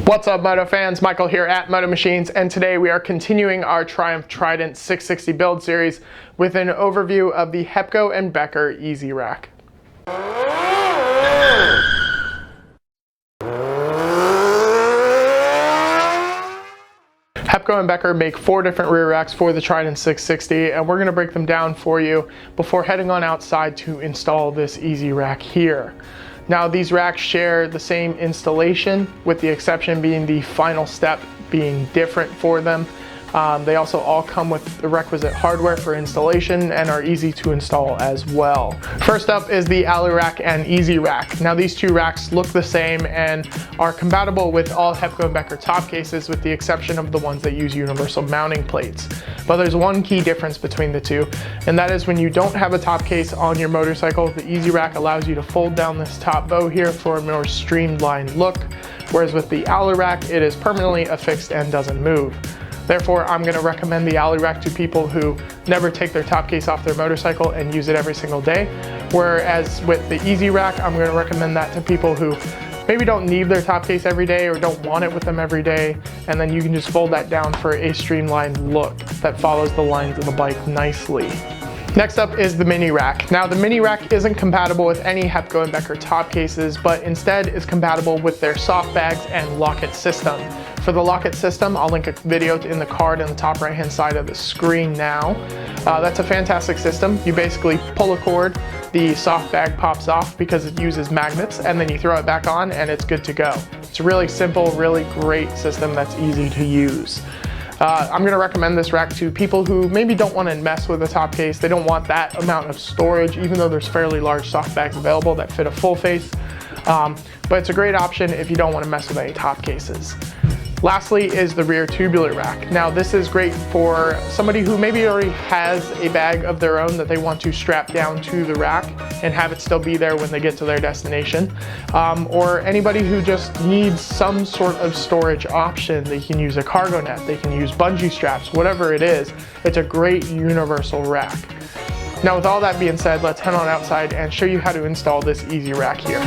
What's up, Moto fans? Michael here at Moto Machines, and today we are continuing our Triumph Trident 660 build series with an overview of the Hepco and Becker Easyrack. Hepco and Becker make 4 different rear racks for the Trident 660, and we're going to break them down for you before heading on outside to install this EasyRack here. Now, these racks share the same installation, with the exception being the final step being different for them. They also all come with the requisite hardware for installation and are easy to install as well. First up is the EasyRack and EasyRack. Now, these two racks look the same and are compatible with all Hepco and Becker top cases, with the exception of the ones that use universal mounting plates. But there's one key difference between the two, and that is when you don't have a top case on your motorcycle, the EasyRack allows you to fold down this top bow here for a more streamlined look, whereas with the EasyRack, it is permanently affixed and doesn't move. Therefore, I'm going to recommend the EasyRack to people who never take their top case off their motorcycle and use it every single day. Whereas with the EasyRack, I'm going to recommend that to people who maybe don't need their top case every day or don't want it with them every day, and then you can just fold that down for a streamlined look that follows the lines of the bike nicely. Next up is the mini rack. Now, the mini rack isn't compatible with any Hepco and Becker top cases, but instead is compatible with their soft bags and locket system. For the locket system, I'll link a video in the card in the top right hand side of the screen now. That's a fantastic system. You basically pull a cord, the soft bag pops off because it uses magnets, and then you throw it back on and it's good to go. It's a really simple, really great system that's easy to use. I'm going to recommend this rack to people who maybe don't want to mess with a top case. They don't want that amount of storage, even though there's fairly large soft bags available that fit a full face. But it's a great option if you don't want to mess with any top cases. Lastly is the rear tubular rack. Now, this is great for somebody who maybe already has a bag of their own that they want to strap down to the rack and have it still be there when they get to their destination. Or anybody who just needs some sort of storage option. They can use a cargo net, they can use bungee straps, whatever it is. It's a great universal rack. Now, with all that being said, let's head on outside and show you how to install this EasyRack here.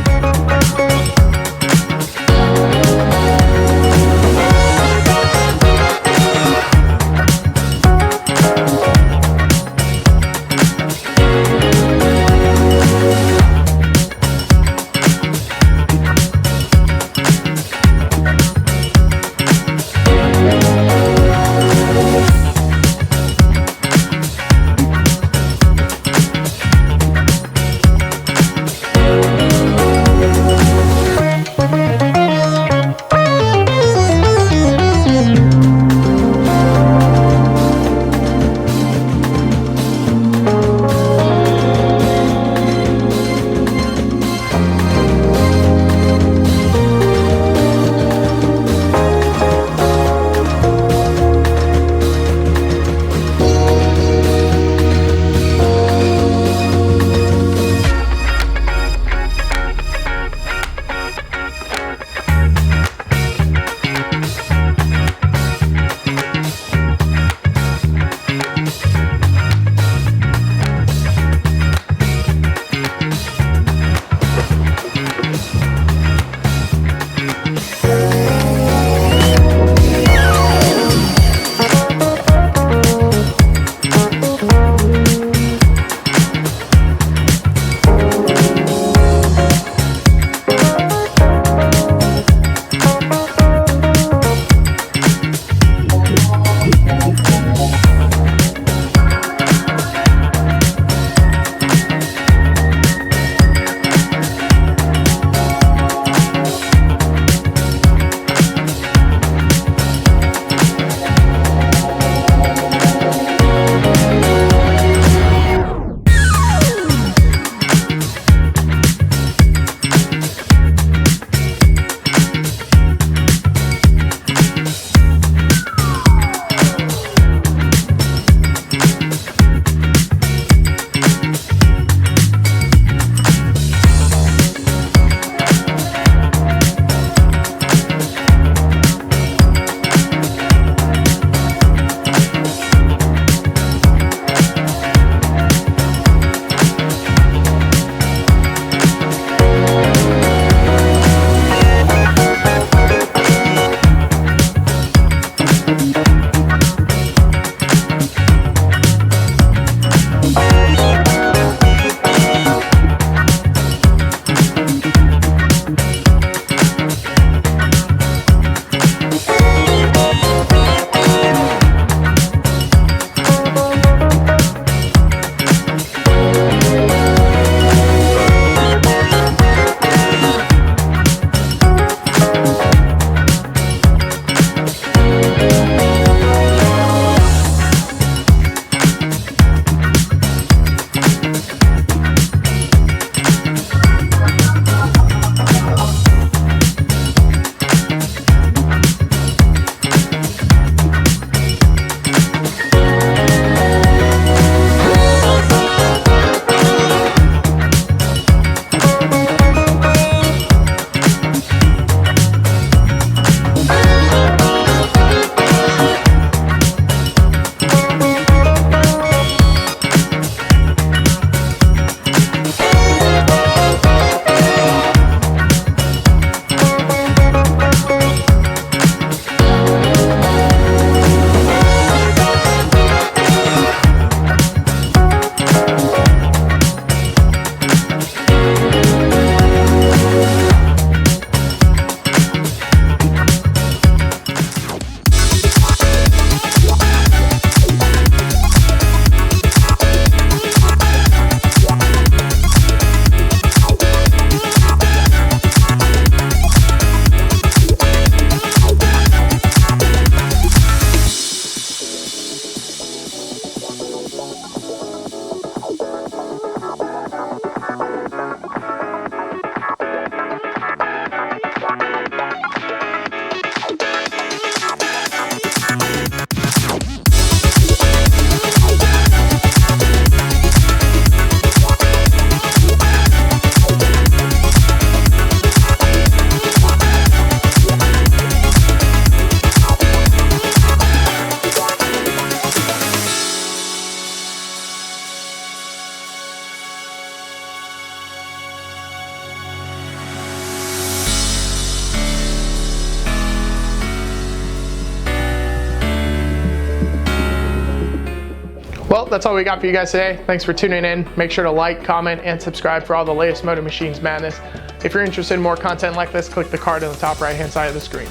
Well, that's all we got for you guys today. Thanks for tuning in. Make sure to like, comment, and subscribe for all the latest Moto Machines madness. If you're interested in more content like this, click the card on the top right-hand side of the screen.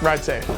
Ride safe.